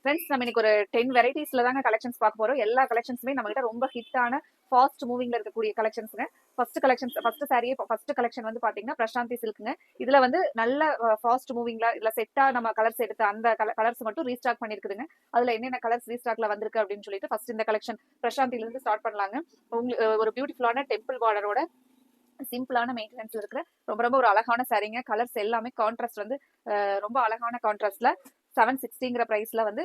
Friends நம்ம இன்னைக்கு ஒரு 10 வெரைட்டிஸ்ல தாங்க கலெக்ஷன்ஸ் பார்க்க போறோம். எல்லா கலெக்ஷன்ஸுமே நம்ம கிட்ட ரொம்ப ஹிட்டான ஃபாஸ்ட் மூவிங்ல இருக்கக்கூடிய கலெக்ஷன்ஸ்ங்க. ஃபர்ஸ்ட் சாரியே ஃபர்ஸ்ட் கலெக்ஷன் வந்து பாத்தீங்கன்னா பிரசாந்தி சில்க்ங்க. இதுல வந்து நல்ல ஃபாஸ்ட் மூவிங்ல இதுல செட்டா நம்ம கலர்ஸ் எடுத்து அந்த கலர்ஸ் மட்டும் ரீஸ்டாக் பண்ணிருக்குதுங்க. அதுல என்னென்ன கலர்ஸ் ரீஸ்டாக்ல வந்திருக்கு அப்படின்னு சொல்லிட்டு ஃபர்ஸ்ட் இந்த கலெக்ஷன் பிரசாந்தில இருந்து ஸ்டார்ட் பண்ணலாங்க. உங்களுக்கு ஒரு பியூட்டிஃபுல்லான டெம்பிள் பார்டரோட சிம்பிளான மெயின்டெனன்ஸ்ல இருக்கிற ரொம்ப ரொம்ப ஒரு அழகான சாரீங்க. கலர்ஸ் எல்லாமே கான்ட்ராஸ்ட் வந்து ரொம்ப அழகான கான்ட்ராஸ்ட்ல 760ங்கிற பிரைஸ்ல வந்து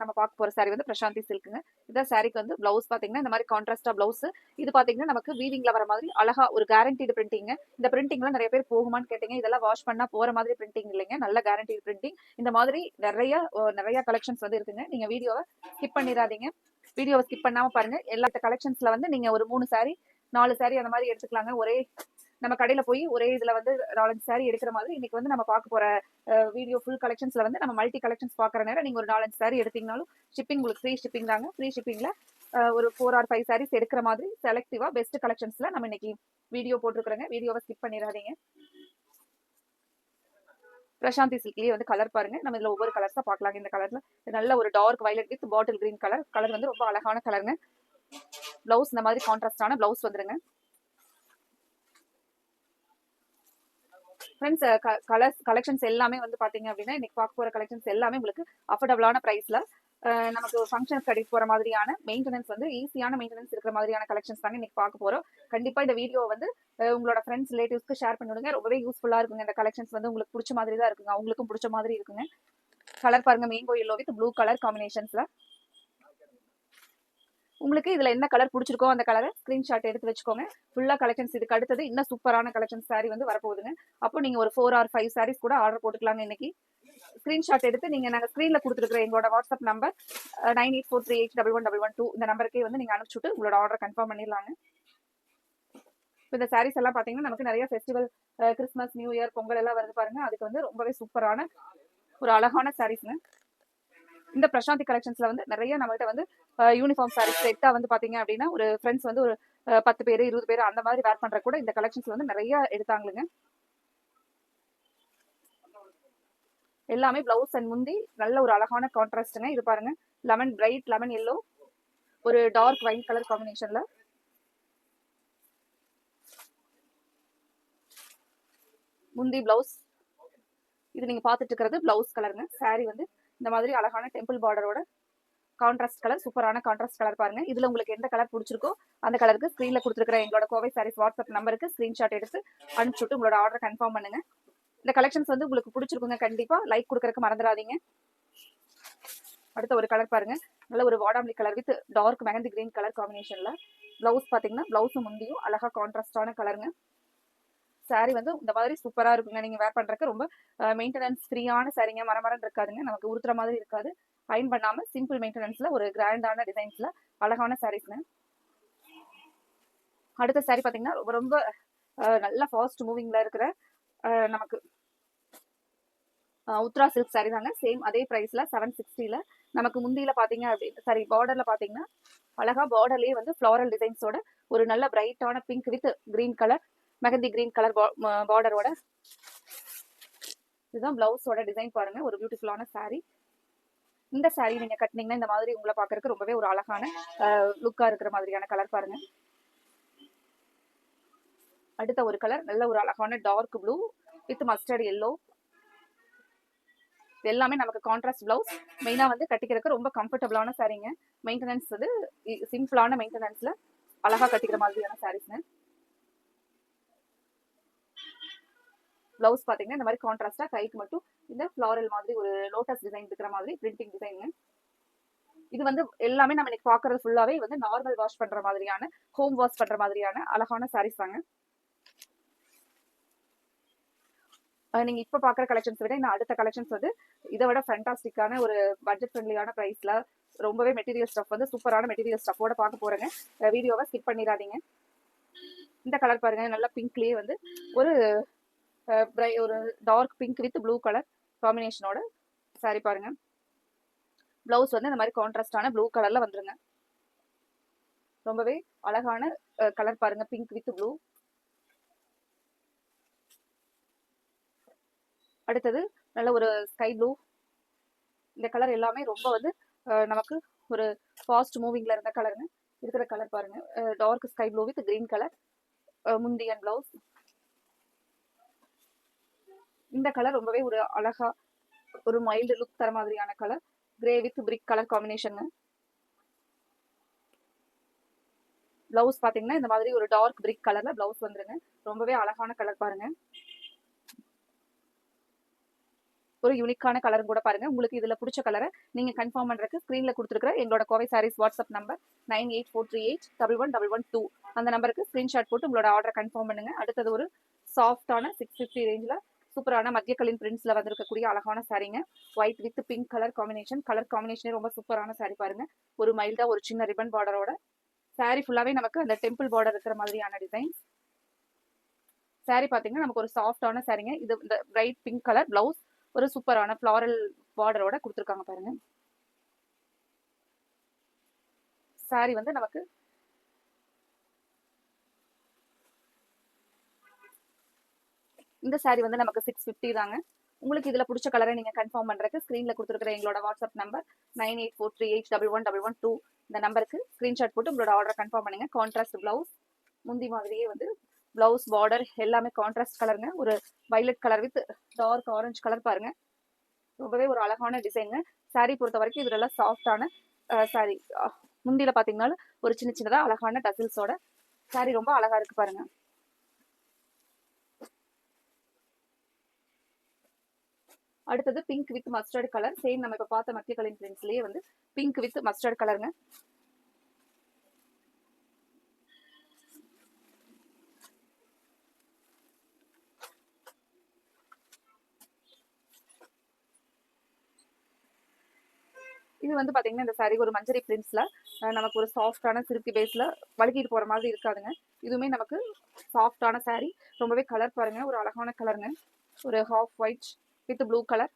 நம்ம பார்க்க போற சாரி வந்து பிரசாந்தி சில்க்குங்க. இந்த சாரிக்கு வந்து பிளவுஸ் பாத்தீங்கன்னா இந்த மாதிரி கான்ட்ராஸ்டா பிளவுஸ். இது பாத்தீங்கன்னா நமக்கு வீவிங்ல வர மாதிரி அழகா ஒரு கேரண்டீடு பிரிண்டிங். இந்த பிரிண்டிங்லாம் நிறைய பேர் போகுமான்னு கேட்டீங்க. இதெல்லாம் வாஷ் பண்ணா போற மாதிரி பிரிண்டிங் இல்லைங்க, நல்ல கேரண்டீடு பிரிண்டிங். இந்த மாதிரி நிறைய கலெக்ஷன்ஸ் வந்து இருக்குங்க. நீங்க வீடியோவை ஸ்கிப் பண்ணிடாதீங்க. வீடியோவை ஸ்கிப் பண்ணாம பாருங்க. எல்லா கலெக்ஷன்ஸ்ல வந்து நீங்க ஒரு 3 சாரி 4 சாரி அந்த மாதிரி எடுத்துக்கலாங்க. ஒரே நம்ம கடையில போய் ஒரே இதுல வந்து 4-5 சாரி எடுக்கிற மாதிரி இன்னைக்கு வந்து நம்ம பார்க்க போற வீடியோ ஃபுல் கலெக்ஷன்ஸ்ல வந்து நம்ம மல்டி கலெக்ஷன்ஸ் பாக்குற நேரம் நீங்க ஒரு 4-5 சாரி எடுத்தீங்கனாலும் ஷிப்பிங் உங்களுக்கு ஃப்ரீ ஷிப்பிங் தாங்க. ஃப்ரீ ஷிப்பிங்ல ஒரு 4 or 5 சாரீஸ் எடுக்கிற மாதிரி செலக்டிவா பெஸ்ட் கலெக்ஷன்ஸ்ல நம்ம இன்னைக்கு வீடியோ போட்டுருக்கோங்க. வீடியோவை ஸ்கிப் பண்ணிடாதீங்க. பிரசாந்தி சில்க்லயே வந்து கலர் பாருங்க. நம்ம இதுல ஒவ்வொரு கலர்ஸா பார்க்கலாம். இந்த கலர்ல நல்ல ஒரு dark violet with bottle green colour வந்து ரொம்ப அழகான கலருங்க. பிளவுஸ் இந்த மாதிரி கான்ட்ராஸ்டான பிளவுஸ் வந்துருங்க. ஃப்ரெண்ட்ஸ் கலெக்ஷன்ஸ் எல்லாமே வந்து பாத்தீங்க அப்படின்னா இன்னைக்கு பார்க்க போற கலெக்ஷன்ஸ் எல்லாமே உங்களுக்கு அஃபோர்டபுளான பிரைஸ்ல நமக்கு ஃபங்க்ஷன் கடைக்கு போற மாதிரியான மெயின்டெனன்ஸ் வந்து ஈஸியான மெயின்டெனன்ஸ் இருக்கிற மாதிரியான கலெக்ஷன்ஸ் தாங்க இன்னைக்கு பார்க்க போறோம். கண்டிப்பா இந்த வீடியோ வந்து உங்களோட ஃப்ரெண்ட்ஸ் ரிலேட்டிவ்ஸ்க்கு ஷேர் பண்ணிவிடுங்க. ரொம்பவே யூஸ்ஃபுல்லா இருக்குங்க. இந்த கலெக்ஷன்ஸ் வந்து உங்களுக்கு பிடிச்ச மாதிரி தான் இருக்குங்க. அவங்களுக்கும் பிடிச்ச மாதிரி இருக்குங்க. கலர் பாருங்க, mango yellow with blue colour காம்பினேஷன்ஸ்ல. உங்களுக்கு இதுல என்ன கலர் பிடிச்சிருக்கோ அந்த கலரை ஸ்கிரீன்ஷாட் எடுத்து வச்சுக்கோங்க. ஃபுல்லா கலெக்ஷன்ஸ் இதுக்கு அடுத்தது இன்னும் சூப்பரான கலெக்ஷன் சாரி வந்து வரப்போகுதுங்க. அப்போ நீங்க ஒரு 4 or 5 சாரீஸ் கூட ஆர்டர் போட்டுக்கலாங்க. இன்னைக்கு ஸ்கிரீன்ஷாட் எடுத்து நீங்க நாங்க ஸ்கிரீன்ல கொடுத்துருக்கிற எங்களோட வாட்ஸ்அப் நம்பர் 9843811112 இந்த நம்பருக்கே வந்து நீங்க அனுப்பிச்சுட்டு உங்களோட ஆர்டர் கன்ஃபார்ம் பண்ணிடலாங்க. இந்த சாரீஸ் எல்லாம் பாத்தீங்கன்னா நமக்கு நிறைய festival, Christmas, new year, Pongal எல்லாம் வருது பாருங்க. அதுக்கு வந்து ரொம்பவே சூப்பரான ஒரு அழகான சாரீஸ்ங்க. இந்த பிரசாந்தி கலெக்ஷன்ஸ்ல வந்து நிறைய நம்மகிட்ட வந்து யூனிஃபார்ம் சாரீஸ் செட்டா வந்து பாத்தீங்க அப்படின்னா ஒரு ஃப்ரெண்ட்ஸ் வந்து ஒரு 10 பேர் 20 பேர் அந்த மாதிரி வேர் பண்ற கூட இந்த கலெக்ஷன்ஸ்ல வந்து நிறைய எடுத்தாங்களுங்க. எல்லாமே பிளவுஸ் அண்ட் முந்தி நல்ல ஒரு அழகான கான்ட்ராஸ்ட்ங்க. இது பாருங்க, பிரைட் லெமன் எல்லோ ஒரு டார்க் வைன் கலர் காம்பினேஷன்ல முந்தி பிளவுஸ். இது நீங்க பாத்துட்டு இருக்கிறது பிளவுஸ் கலருங்க. சாரி வந்து இந்த மாதிரி அழகான டெம்பிள் பார்டரோட கான்ட்ராஸ்ட் கலர், சூப்பரான கான்ட்ராஸ்ட் கலர் பாருங்க. இதுல உங்களுக்கு எந்த கலர் பிடிச்சிருக்கோ அந்த கலருக்கு ஸ்கிரீன்ல கொடுத்துருக்கிற எங்களோட கோவை சாரீஸ் வாட்ஸ்அப் நம்பருக்கு ஸ்கிரீன்ஷாட் எடுத்து அனுப்பிச்சுட்டு உங்களோட ஆர்டர் கன்ஃபார்ம் பண்ணுங்க. இந்த கலெக்ஷன்ஸ் வந்து உங்களுக்கு பிடிச்சிருக்குங்க. கண்டிப்பா லைக் கொடுக்கறதுக்கு மறந்துடாதீங்க. அடுத்த ஒரு கலர் பாருங்க, நல்ல ஒரு வாடாமல்லி colour with dark mehndi green colour காம்பினேஷன்ல பிளவுஸ் பாத்தீங்கன்னா பிளவுஸும் முந்தியும் அழகா கான்ட்ராஸ்டான கலருங்க. சாரி வந்து இந்த மாதிரி சூப்பரா இருக்குங்க. நீங்க வேர் பண்றதுக்கு ரொம்ப மெயின்டெனன்ஸ் ஃப்ரீயான சாரீங்க. மரமரம் இருக்காதுங்க, நமக்கு உறுத்துற மாதிரி இருக்காது. அயன் பண்ணாம சிம்பிள் மெயின்டெனன்ஸ்ல ஒரு கிராண்டான டிசைன்ஸ்ல அழகான சாரீஸ்ங்க. அடுத்த சாரி பாத்தீங்கன்னா ரொம்ப ரொம்ப நல்ல ஃபாஸ்ட் மூவிங்ல இருக்கிற நமக்கு உத்ரா சில்க் சாரி தாங்க. சேம் அதே பிரைஸ்ல 760ல நமக்கு முந்தியில பாத்தீங்க அப்படின்னு சாரி பார்டர்ல பாத்தீங்கன்னா அழகா பார்டர்லயே வந்து ஃபிளாரல் டிசைன்ஸோட ஒரு நல்ல பிரைட்டான pink with green colour mehndi green colour பார்டரோட இதுதான் பிளவுஸோட டிசைன் பாருங்க. ஒரு பியூட்டிஃபுல்லான சாரி. இந்த சாரி நீங்க கட்டினீங்கன்னா இந்த மாதிரி உங்களை பாக்குறதுக்கு ரொம்பவே ஒரு அழகான லுக்கா இருக்கிற மாதிரியான கலர் பாருங்க. அடுத்த ஒரு கலர் நல்ல ஒரு அழகான dark blue with mustard yellow. எல்லாமே நமக்கு கான்ட்ராஸ்ட் பிளவுஸ். மெயினா வந்து கட்டிக்கிறதுக்கு ரொம்ப கம்ஃபர்டபுளான சாரீங்க. மெயின்டெனன்ஸ் வந்து சிம்பிளான மெயின்டெனன்ஸ்ல அழகா கட்டிக்கிற மாதிரியான சாரீஸ்ங்க. பிளவுஸ் பாத்தீங்கன்னா இந்த மாதிரி கான்ட்ராஸ்டா கைக்கு மட்டும் இந்த ஃபிளாரல் மாதிரி ஒரு லோட்டஸ் டிசைன் இருக்கிற மாதிரி பிரிண்டிங் டிசைன். இது வந்து எல்லாமே நம்ம இன்னைக்கு பாக்குறது ஃபுல்லாவே வந்து நார்மல் வாஷ் பண்ற மாதிரியான, ஹோம் வாஷ் பண்ற மாதிரியான அழகான சாரீஸ் தாங்க. நீங்க இப்ப பாக்குற கலெக்ஷன்ஸ் விட இன்னும் அடுத்த கலெக்ஷன்ஸ் வந்து இதை விட ஃபேண்டாஸ்டிக்கான ஒரு பட்ஜெட் ஃப்ரெண்ட்லியான பிரைஸ்ல ரொம்பவே மெட்டீரியல் ஸ்டஃப் வந்து சூப்பரான மெட்டீரியல் ஸ்டஃபோட பார்க்க போறேங்க. வீடியோவை ஸ்கிப் பண்ணிடாதீங்க. இந்த கலர் பாருங்க, நல்லா பிங்க்லயே வந்து ஒரு ஒரு dark pink with blue colour காம்பினேஷனோட சாரி பாருங்க. பிளவுஸ் வந்து இந்த மாதிரி கான்ட்ராஸ்டான ப்ளூ கலர்ல வந்துருங்க. ரொம்பவே அழகான கலர் பாருங்க, பிங்க் வித் ப்ளூ. அடுத்தது நல்ல ஒரு ஸ்கை ப்ளூ இந்த கலர் எல்லாமே ரொம்ப வந்து நமக்கு ஒரு ஃபாஸ்ட் மூவிங்ல இருந்த கலருங்க. இருக்கிற கலர் பாருங்க, dark sky blue with green colour முந்தி அண்ட் பிளவுஸ். இந்த கலர் ரொம்பவே ஒரு அழகா ஒரு மைல்டு லுக் தர மாதிரியான colour, grey with brick colour combination. Blouse பாத்தீங்கன்னா இந்த மாதிரி ஒரு டார்க் பிரிக் கலர்ல பிளவுஸ் வந்துருங்க. ரொம்பவே அழகான கலர் பாருங்க, ஒரு யூனிக்கான கலர் கூட பாருங்க. உங்களுக்கு இதுல பிடிச்ச கலரை நீங்க கன்ஃபார்ம் பண்றதுக்கு ஸ்கிரீன்ல கொடுத்துருக்கிற எங்களோட கோவை சாரீஸ் வாட்ஸ்அப் நம்பர் 9843811112 அந்த நம்பருக்கு ஸ்கிரீன்ஷாட் போட்டு உங்களோட ஆர்டரை கன்ஃபார்ம் பண்ணுங்க. அடுத்தது ஒரு சாஃப்டான 650 ரேஞ்சில் சூப்பரான மத்தியக்கலின் பிரிண்ட்ஸ்ல வந்திருக்கக்கூடிய அழகான சாரீங்க. White with pink colour combination. Colour காம்பினேஷனே ரொம்ப சூப்பரான சாரீ பாருங்க. ஒரு மைல்டா ஒரு சின்ன ரிப்பன் பார்டரோட சாரீ ஃபுல்லாவே நமக்கு அந்த டெம்பிள் பார்டர் இருக்கிற மாதிரியான டிசைன். சாரீ பாத்தீங்கன்னா நமக்கு ஒரு சாஃப்டான சாரீங்க. இது இந்த பிரைட் பிங்க் கலர் பிளவுஸ் ஒரு சூப்பரான ஃப்ளாரல் பார்டரோட கொடுத்துருக்காங்க பாருங்க. சாரி வந்து நமக்கு இந்த சாரி வந்து நமக்கு 650 தாங்க. உங்களுக்கு இதுல பிடிச்ச கலரை நீங்க கன்ஃபார்ம் பண்றதுக்கு ஸ்கிரீன்ல கொடுத்துருக்கிற எங்களோட வாட்ஸ்அப் நம்பர் 9843811112 இந்த நம்பருக்கு ஸ்கிரீன்ஷாட் போட்டு உங்களோட ஆர்டரை கன்ஃபார்ம் பண்ணுங்க. கான்ட்ராஸ்ட் பிளவுஸ், முந்தி மாதிரியே வந்து பிளவுஸ் பார்டர் எல்லாமே கான்ட்ராஸ்ட் கலருங்க. ஒரு violet colour with dark orange colour பாருங்க. ரொம்பவே ஒரு அழகான டிசைனுங்க. சாரீ பொறுத்த வரைக்கும் இதுல எல்லாம் சாஃப்டான சாரீ. முந்தியில பாத்தீங்கன்னா ஒரு சின்ன சின்னதா அழகான டசில்ஸோட சாரீ ரொம்ப அழகா இருக்கு பாருங்க. அடுத்தது pink with mustard colour. Same நம்ம இப்ப பார்த்த மத்தியக்கலின் பிரிண்ட்ஸ்லயே வந்து பிங்க் வித் மஸ்டர்ட் கலருங்க. இது வந்து பாத்தீங்கன்னா இந்த சாரி ஒரு மஞ்சரி பிரிண்ட்ஸ்ல நமக்கு ஒரு சாஃப்டான சில்கி பேஸ்ல வழுக்கிட்டு போற மாதிரி இருக்காதுங்க. இதுவுமே நமக்கு சாஃப்டான சாரி. ரொம்பவே கலர் பாருங்க, ஒரு அழகான கலருங்க. ஒரு half white with blue colour.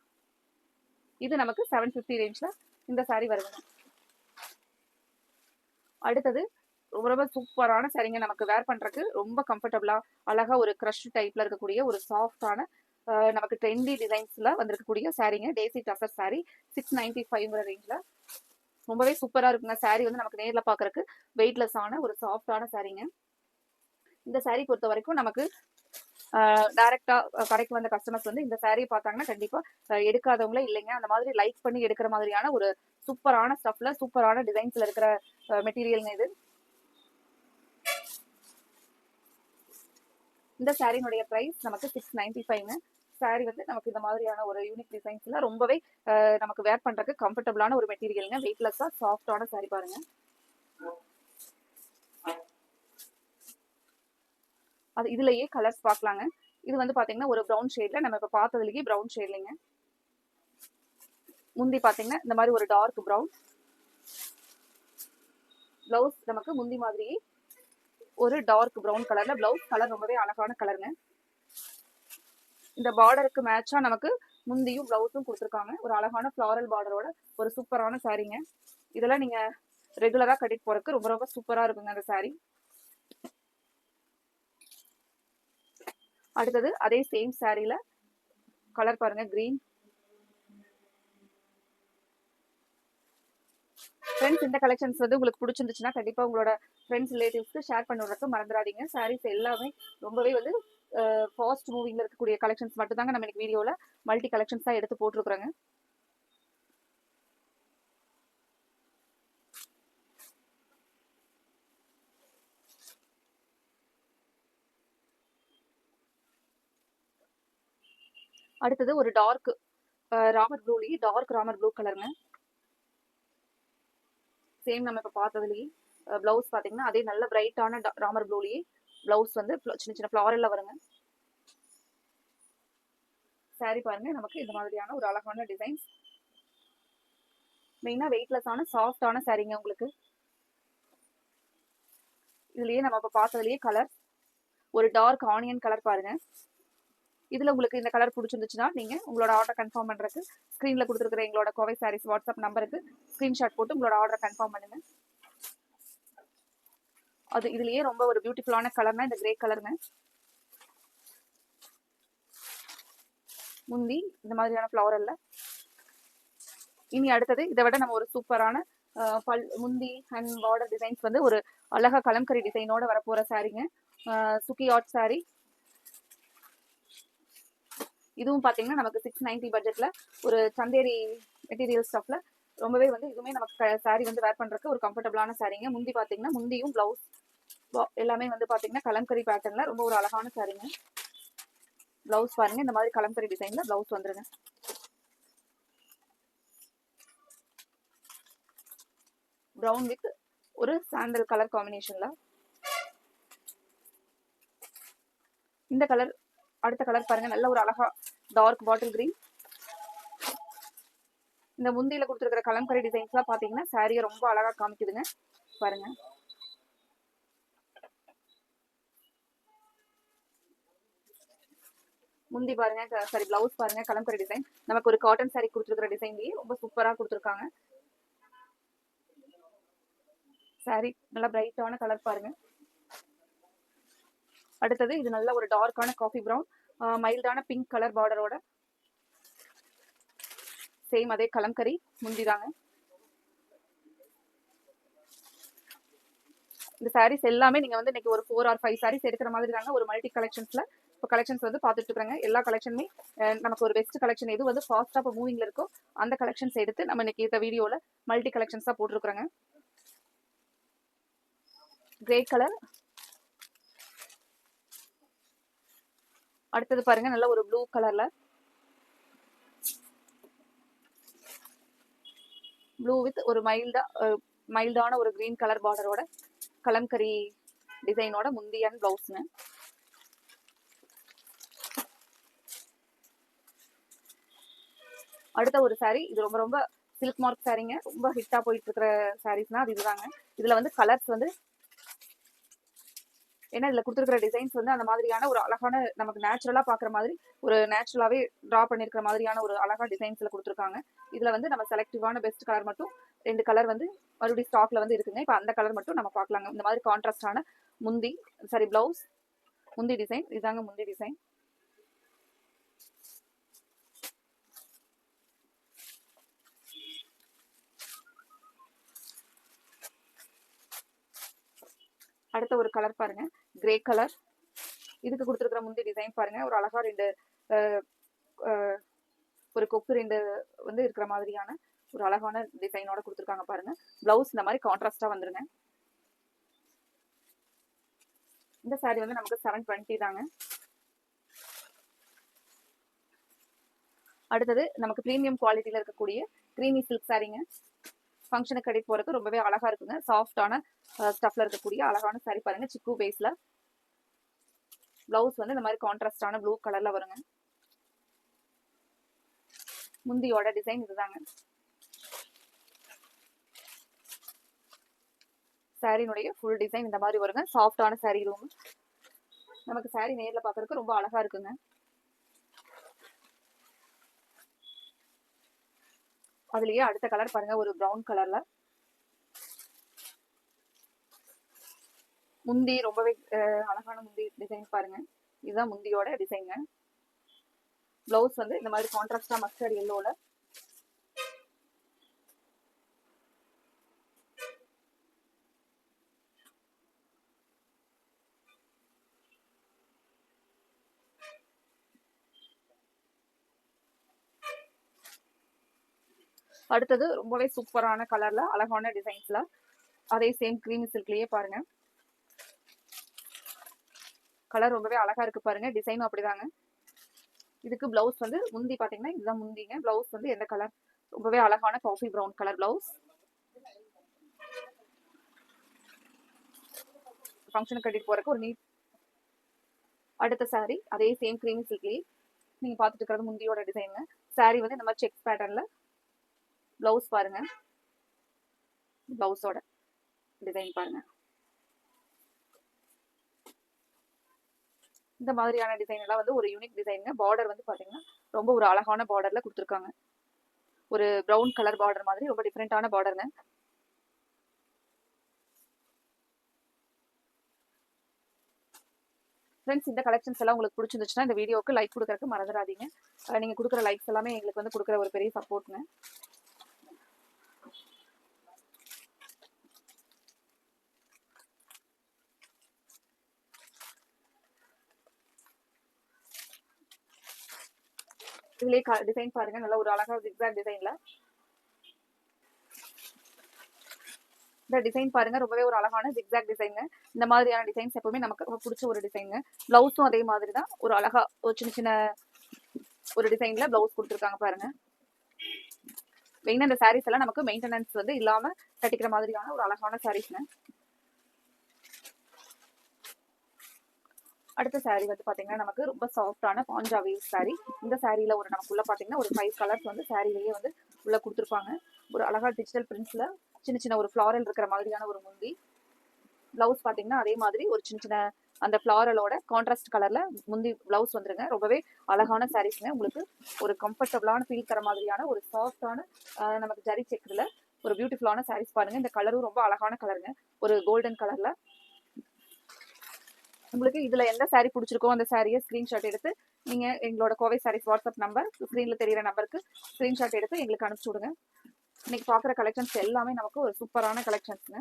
இது நமக்கு 750 ரேஞ்ச்ல இந்த சாரி வருதுங்க. அடுத்தது ரொம்ப சூப்பரான சாரிங்க. நமக்கு வேர் பண்றதுக்கு ரொம்ப கம்ஃபர்டபுளா அழகா ஒரு கிரஷ் டைப்ல இருக்கக்கூடிய ஒரு சாஃப்டான நமக்கு ட்ரெண்டி டிசைன்ஸ்ல வந்திருக்கக்கூடிய சாரீங்க. டேசி டசர் சாரி 695 ரேஞ்ச்ல ரொம்பவே சூப்பரா இருக்குங்க. சாரி வந்து நமக்கு நேர்ல பாக்குறதுக்கு வெயிட்லெஸ் ஆன ஒரு சாஃப்டான சாரீங்க. இந்த சாரி பொறுத்த வரைக்கும் நமக்கு டைரக்டா கடைக்கு வந்த கஸ்டமர்ஸ் வந்து இந்த சாரியை பார்த்தாங்கன்னா கண்டிப்பா எடுக்காதவங்களே இல்லைங்க. அந்த மாதிரி லைக் பண்ணி எடுக்கிற மாதிரியான ஒரு சூப்பரான ஸ்டஃப்ல சூப்பரான டிசைன்ஸ்ல இருக்கிற மெட்டீரியல்ங்க இது. இந்த சாரியினுடைய பிரைஸ் நமக்கு 695. சாரி வந்து நமக்கு இந்த மாதிரியான ஒரு யூனிக் டிசைன்ஸ்ல ரொம்பவே நமக்கு வேர் பண்றதுக்கு கம்ஃபர்டபுளான ஒரு மெட்டீரியல்ங்க. வெயிட்லெஸ்ஸா சாஃப்டான சாரி பாருங்க. அது இதுலயே கலர்ஸ் பார்க்கலாங்க. இது வந்து பாத்தீங்கன்னா ஒரு ப்ரௌன் ஷேட்ல நம்ம இப்ப பார்த்ததுலயே ப்ரௌன் ஷேட்லங்க. முந்தி பாத்தீங்கன்னா இந்த மாதிரி ஒரு டார்க் ப்ரௌன் பிளவுஸ். நமக்கு முந்தி மாதிரி ஒரு டார்க் ப்ரௌன் கலர்ல பிளவுஸ். கலர் ரொம்பவே அழகான கலருங்க. இந்த பார்டருக்கு மேட்சா நமக்கு முந்தியும் பிளவுஸும் கொடுத்துருக்காங்க. ஒரு அழகான ஃபிளாரல் பார்டரோட ஒரு சூப்பரான சாரீங்க. இதெல்லாம் நீங்க ரெகுலரா கட்டிட்டு போறதுக்கு ரொம்ப ரொம்ப சூப்பரா இருக்குங்க அந்த சாரி. அடுத்தது அதே சேம் சாரியில கலர் பாருங்க, கிரீன். ஃப்ரெண்ட்ஸ், இந்த கலெக்ஷன்ஸ் வந்து உங்களுக்கு பிடிச்சிருந்துச்சுன்னா கண்டிப்பா உங்களோட ஃப்ரெண்ட்ஸ் ரிலேட்டிவ்ஸ்க்கு ஷேர் பண்ணுறதுக்கு மறந்துடாதீங்க. சாரீஸ் எல்லாமே ரொம்பவே வந்து ஃபாஸ்ட் மூவிங்ல இருக்கக்கூடிய கலெக்ஷன்ஸ் மட்டும் தாங்க நம்ம இன்னைக்கு வீடியோல மல்டி கலெக்ஷன்ஸ் தான் எடுத்து போட்டிருக்கிறோங்க. அடுத்தது ஒரு டார்க் ராமர் ப்ளூலயே டார்க் ராமர் ப்ளூ கலருங்க. சேம் நம்ம இப்ப பார்த்ததுலயே பிளவுஸ் பாத்தீங்கன்னா அதே நல்ல பிரைட்டான ராமர் ப்ளூலயே பிளவுஸ் வந்து சின்ன சின்ன ஃபிளாரல்ல வருங்க. சாரி பாருங்க, நமக்கு இந்த மாதிரியான ஒரு அழகான டிசைன்ஸ். மெயினா வெயிட்லெஸ்ஸான சாஃப்டான சாரீங்க. உங்களுக்கு இதுலயே நம்ம இப்ப பார்த்ததுலயே கலர் ஒரு டார்க் ஆனியன் கலர் பாருங்க. இதுல உங்களுக்கு இந்த கலர் பிடிச்சிருந்துச்சுன்னா நீங்க உங்களோட ஆர்டர் கன்ஃபார்ம் பண்றதுக்கு ஸ்கிரீன்ல கொடுத்துருக்கிற எங்களோட கோவை சாரீஸ் வாட்ஸ்அப் நம்பருக்கு ஸ்கிரீன்ஷாட் போட்டு உங்களோட ஆர்டர் கன்ஃபார்ம் பண்ணுங்க. அது இதுலயே ரொம்ப ஒரு பியூட்டிஃபுல்லான கலர்னா இந்த கிரே கலருங்க. முந்தி இந்த மாதிரியான ஃபிளவரல்ல இனி அடுத்தது இதை விட நம்ம ஒரு சூப்பரான முந்தி அண்ட் பார்டர் டிசைன்ஸ் வந்து ஒரு அழகா கலம்கரி டிசைனோட வரப்போற சாரீங்க. சுக்கி ஆர்ட் சாரி. இதுவும் பாத்தீங்கன்னா நமக்கு 690 பட்ஜெட்ல ஒரு சந்தேரி மெட்டீரியல் ஸ்டஃப்ல ரொம்பவே வந்து இதுவுமே நமக்கு சாரி வந்து வேர் பண்றதுக்கு ஒரு கம்ஃபர்டபுளான சாரீங்க. முந்தி பாத்தீங்கன்னா முந்தியும் பிளவுஸ் எல்லாமே வந்து பாத்தீங்கன்னா கலம்கரி பேட்டர்ன்ல ரொம்ப ஒரு அழகான சாரீங்க. பிளவுஸ் பாருங்க, இந்த மாதிரி கலம்கரி டிசைன்ல பிளவுஸ் வந்துருங்க. பிரவுன் வித் ஒரு சாண்டல் கலர் காம்பினேஷன்ல. இந்த கலர் அடுத்த கலர் பாருங்க, நல்ல ஒரு அழகா டார்க் பாட்டில் கிரீன். இந்த முந்தியில கொடுத்துருக்கிற கலம்கரி டிசைன்ஸ் எல்லாம் பாத்தீங்கன்னா சாரியை ரொம்ப அழகா காமிக்குதுங்க பாருங்க. முந்தி பாருங்க, சாரி பிளவுஸ் பாருங்க, கலம்கரி டிசைன். நமக்கு ஒரு காட்டன் சாரி கொடுத்துருக்கிற டிசைன்லயே ரொம்ப சூப்பரா கொடுத்துருக்காங்க. சாரி நல்லா பிரைட்டான கலர் பாருங்க. அடுத்தது இது நல்ல ஒரு டார்க்கான காஃபி பிரவுன், மைல்டான பிங்க் கலர் பார்டரோட சேம் அதே கலம்கரி முந்திதாங்க. இந்த சாரீஸ் எல்லாமே நீங்க வந்து இன்னைக்கு ஒரு 4 or 5 சாரீஸ் எடுக்கிற மாதிரி தாங்க ஒரு மல்டி கலெக்ஷன்ஸ்ல இப்போ கலெக்ஷன்ஸ் வந்து பார்த்துட்டு இருக்காங்க. எல்லா கலெக்ஷனுமே நமக்கு ஒரு பெஸ்ட் கலெக்ஷன் எது வந்து ஃபாஸ்டா இப்போ மூவிங்ல இருக்கோ அந்த கலெக்ஷன்ஸ் எடுத்து நம்ம இன்னைக்கு இந்த வீடியோல மல்டி கலெக்ஷன்ஸா போட்டிருக்காங்க. Grey colour. அடுத்தது பாருங்க, நல்ல ஒரு ப்ளூ கலர்ல, ப்ளூ வித் ஒரு மைல்டான ஒரு கிரீன் கலர் பார்டரோட கலம்கரி டிசைனோட முந்தி அண்ட் பிளவுஸ்ங்க. அடுத்த ஒரு சாரீ, இது ரொம்ப ரொம்ப சில்க் மார்க் சாரீங்க. ரொம்ப ஹிட்டா போயிட்டு இருக்கிற சாரீஸ்னா அது இதுதாங்க. இதுல வந்து கலர்ஸ் வந்து ஏன்னா இதுல கொடுத்துருக்கிற டிசைன்ஸ் வந்து அந்த மாதிரியான ஒரு அழகான நமக்கு நேச்சுரலா பாக்குற மாதிரி ஒரு நேச்சுரலாவே டிரா பண்ணிருக்கிற மாதிரியான ஒரு அழகா டிசைன்ஸ்ல கொடுத்துருக்காங்க. இதுல வந்து நம்ம செலக்டிவான பெஸ்ட் கலர் மட்டும் 2 கலர் வந்து மறுபடியும் ஸ்டாக்ல வந்து இருக்குங்க. இப்ப அந்த கலர் மட்டும் நம்ம பார்க்கலாங்க. இந்த மாதிரி கான்ட்ராஸ்டான முந்தி சாரி பிளவுஸ், முந்தி டிசைன் இதாங்க முந்தி டிசைன். அடுத்த ஒரு கலர் பாருங்க, கிரே கலர். இதுக்கு கொடுத்துருக்கிற முந்தி டிசைன் பாருங்க, ஒரு அழகா 2 ஒரு கொக்கு 2 வந்து இருக்கிற மாதிரியான ஒரு அழகான டிசைனோட கொடுத்துருக்காங்க பாருங்க. பிளவுஸ் இந்த மாதிரி கான்ட்ராஸ்டா வந்துருங்க. இந்த சாரி வந்து நமக்கு 720 தாங்க. அடுத்தது நமக்கு பிரீமியம் குவாலிட்டியில இருக்கக்கூடிய கிரீமி சில்க் சாரீங்க. ஃபங்க்ஷனுக்கு கட்டி போறதுக்கு ரொம்பவே அழகா இருக்குங்க. சாஃப்டான ஸ்டஃப்ல இருக்கக்கூடிய அழகான சாரி பாருங்க, சிக்கு பேஸ்ல. பிளவுஸ் வந்து இந்த மாதிரி கான்ட்ராஸ்டான ப்ளூ கலர்ல வருங்க. முந்தியோட டிசைன் இதுதாங்க. சாரினுடைய ஃபுல் டிசைன் இந்த மாதிரி வருங்க. சாஃப்டான சாரி. இதுவும் நமக்கு சாரி நேர்ல பாக்குறதுக்கு ரொம்ப அழகா இருக்குங்க. அதுலயே அடுத்த கலர் பாருங்க, ஒரு பிரவுன் கலர்ல. முந்தி ரொம்பவே அழகான முந்தி டிசைன் பாருங்க. இதுதான் முந்தியோட டிசைன். பிளவுஸ் வந்து இந்த மாதிரி கான்ட்ராஸ்டா மஸ்டர்ட் எல்லோல. அடுத்தது ரொம்பவே சூப்பரான கலர்ல அழகான டிசைன்ஸ்ல அதே சேம் கிரீமி சில்க்லயே பாருங்க. கலர் ரொம்பவே அழகா இருக்கு பாருங்க. டிசைனும் அப்படிதாங்க. இதுக்கு பிளவுஸ் வந்து முந்தி பாத்தீங்கன்னா இதுதான் முந்திங்க. பிளவுஸ் வந்து எந்த கலர், ரொம்பவே அழகான காஃபி பிரவுன் கலர் பிளவுஸ். ஃபங்க்ஷனுக்கு கட்டிட்டு போறதுக்கு ஒரு நீட். அடுத்த சாரி அதே சேம் கிரீமி சில்க்லயே நீங்க பாத்துட்டு இருக்கிறது முந்தியோட டிசைனுங்க. சாரி வந்து இந்த மாதிரி செக் பேட்டர்ன்ல. பிளவுஸ் பாருங்க, பிளவுஸோட டிசைன் பாருங்க. இந்த மாதிரியான டிசைன் எல்லாம் வந்து ஒரு யூனிக் டிசைனுங்க. பார்டர் வந்து பாத்தீங்கன்னா ரொம்ப ஒரு அழகான பார்டர்ல கொடுத்துருக்காங்க. ஒரு பிரவுன் கலர் பார்டர் மாதிரி ரொம்ப டிஃப்ரெண்டான பார்டருங்க. ஃப்ரெண்ட்ஸ், இந்த கலெக்ஷன்ஸ் எல்லாம் உங்களுக்கு பிடிச்சிருந்துச்சுன்னா இந்த வீடியோக்கு லைக் கொடுக்கறதுக்கு மறந்துடாதீங்க. நீங்க கொடுக்குற லைக்ஸ் எல்லாமே எங்களுக்கு வந்து கொடுக்குற ஒரு பெரிய சப்போர்ட்ங்க. இதுலயே டிசைன் பாருங்க, நல்ல ஒரு அழகா ஜிக்ஸாக் டிசைன்ல. இந்த டிசைன் பாருங்க, ரொம்பவே ஒரு அழகான ஜிக்ஸாக் டிசைன். இந்த மாதிரியான டிசைன்ஸ் எப்பவுமே நமக்கு ரொம்ப பிடிச்ச ஒரு டிசைன். பிளவுஸும் அதே மாதிரி தான், ஒரு அழகா ஒரு சின்ன சின்ன ஒரு டிசைன்ல பிளவுஸ் கொடுத்துருக்காங்க பாருங்க. மெயினா இந்த சாரீஸ் எல்லாம் நமக்கு மெயின்டெனன்ஸ் வந்து இல்லாம கட்டிக்கிற மாதிரியான ஒரு அழகான சாரீஸ்ங்க. அடுத்த சாரீ வந்து பாத்தீங்கன்னா நமக்கு ரொம்ப சாஃப்டான பாஞ்சாவி சாரீ. இந்த சாரீல ஒரு நமக்குள்ள பாத்தீங்கன்னா ஒரு 5 கலர்ஸ் வந்து சாரீலயே வந்து உள்ள கொடுத்துருப்பாங்க. ஒரு அழகா டிஜிட்டல் பிரிண்ட்ஸ்ல சின்ன சின்ன ஒரு ஃபிளாரல் இருக்கிற மாதிரியான ஒரு முந்தி. பிளவுஸ் பாத்தீங்கன்னா அதே மாதிரி ஒரு சின்ன சின்ன அந்த ஃபிளாரலோட கான்ட்ராஸ்ட் கலர்ல முந்தி பிளவுஸ் வந்துருங்க. ரொம்பவே அழகான சாரீஸ்ங்க. உங்களுக்கு ஒரு கம்ஃபர்டபுளான ஃபீல் தர மாதிரியான ஒரு சாஃப்டான நமக்கு ஜரி செக்குல ஒரு பியூட்டிஃபுல்லான சாரீஸ் பாருங்க. இந்த கலரும் ரொம்ப அழகான கலருங்க, ஒரு கோல்டன் கலர்ல. உங்களுக்கு இதுல எந்த சாரீ பிடிச்சிருக்கோ அந்த சாரியை ஸ்கிரீன்ஷாட் எடுத்து நீங்க எங்களோட கோவை சாரீஸ் வாட்ஸ்அப் நம்பர் ஸ்கிரீன்ல தெரியிற நம்பருக்கு ஸ்கிரீன்ஷாட் எடுத்து எங்களுக்கு அனுப்பிச்சு விடுங்க. இன்னைக்கு பாக்குற கலெக்ஷன்ஸ் எல்லாமே நமக்கு ஒரு சூப்பரான கலெக்ஷன்ஸ்ங்க.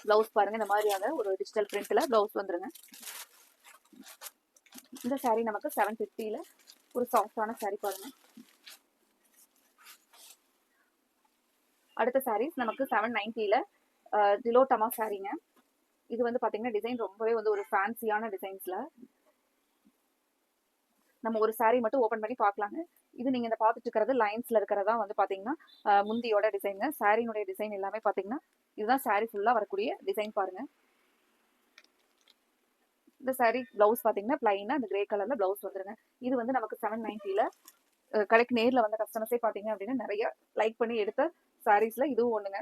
பிளவுஸ் பாருங்க, இந்த மாதிரியான ஒரு டிஜிட்டல் பிரிண்ட்ல பிளவுஸ் வந்துருங்க. இந்த சாரீ நமக்கு 750ல ஒரு சாஃப்டான சாரீ பாருங்க. அடுத்த சாரீஸ் நமக்கு 790ல திலோட்டமா சாரீங்க. இது வந்து பாத்தீங்கன்னா டிசைன் ரொம்பவே வந்து ஒரு ஃபேன்சியான டிசைன்ஸ்ல. நம்ம ஒரு சாரீ மட்டும் ஓபன் பண்ணி பார்க்கலாங்க. இது நீங்க இந்த பாத்துட்டு இருக்கிறது லைன்ஸ்ல இருக்கிறதா வந்து பாத்தீங்கன்னா முந்தியோட டிசைன். சாரீனுடைய டிசைன் எல்லாமே பாத்தீங்கன்னா இதுதான் சாரீ ஃபுல்லா வரக்கூடிய டிசைன் பாருங்க. இந்த சாரீ பிளவுஸ் பாத்தீங்கன்னா பிளைனா அந்த கிரே கலர்ல பிளவுஸ் வந்துருங்க. இது வந்து நமக்கு 790ல கடைக்கு நேர்ல வந்த கஸ்டமர்ஸே பாத்தீங்க அப்படின்னா நிறைய லைக் பண்ணி எடுத்த சாரீஸ்ல இதுவும் ஒண்ணுங்க.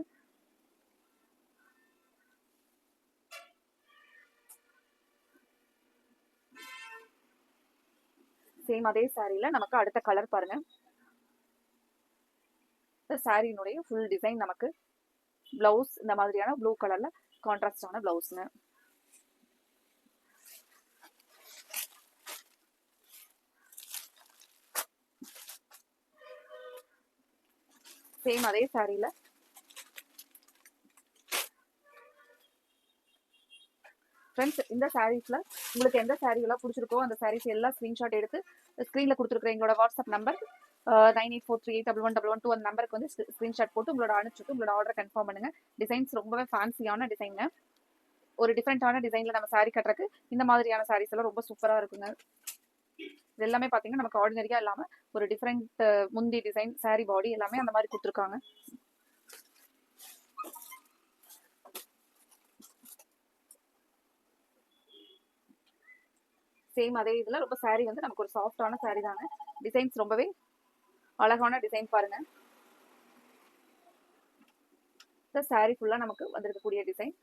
சேம் அதே சாரீல நமக்கு அடுத்த கலர் பாருங்க. இந்த சாரீனுடைய ஃபுல் டிசைன் நமக்கு பிளவுஸ் இந்த மாதிரியான ப்ளூ கலர்ல கான்ட்ராஸ்டான பிளவுஸ்ங்க. சேம் அதே சாரீல ஃப்ரெண்ட்ஸ், இந்த சாரீஸ்ல உங்களுக்கு எந்த சாரீ எல்லாம் பிடிச்சிருக்கோ அந்த சாரீஸ் எல்லாம் ஸ்கிரீன்ஷாட் எடுத்து ஸ்கிரீன்ல கொடுத்துருக்குற எங்களோட வாட்ஸ்அப் நம்பர் 9843811112 அந்த நம்பருக்கு வந்து ஸ்கிரீன்ஷாட் போட்டு உங்களோட அனுப்பிச்சுட்டு உங்களோட ஆர்டர் கன்ஃபார்ம் பண்ணுங்க. டிசைன்ஸ் ரொம்பவே ஃபேன்சியான டிசைன், ஒரு டிஃப்ரெண்டான டிசைன்ல நம்ம சாரீ கட்டுறதுக்கு இந்த மாதிரியான சாரீஸ் எல்லாம் ரொம்ப சூப்பரா இருக்குங்க. இது எல்லாமே பாத்தீங்கன்னா நமக்கு ஆர்டினரியா இல்லாம ஒரு டிஃப்ரெண்ட் முந்தி டிசைன் சாரீ பாடி எல்லாமே அந்த மாதிரி கொடுத்துருக்காங்க. சேம் அதே இதுல ரொம்ப சாரீ வந்து நமக்கு ஒரு சாஃப்டான சாரீ தாங்க. டிசைன்ஸ் ரொம்பவே அழகான டிசைன் பாருங்க. இந்த சாரீ ஃபுல்லா நமக்கு வந்திருக்கக்கூடிய டிசைன்.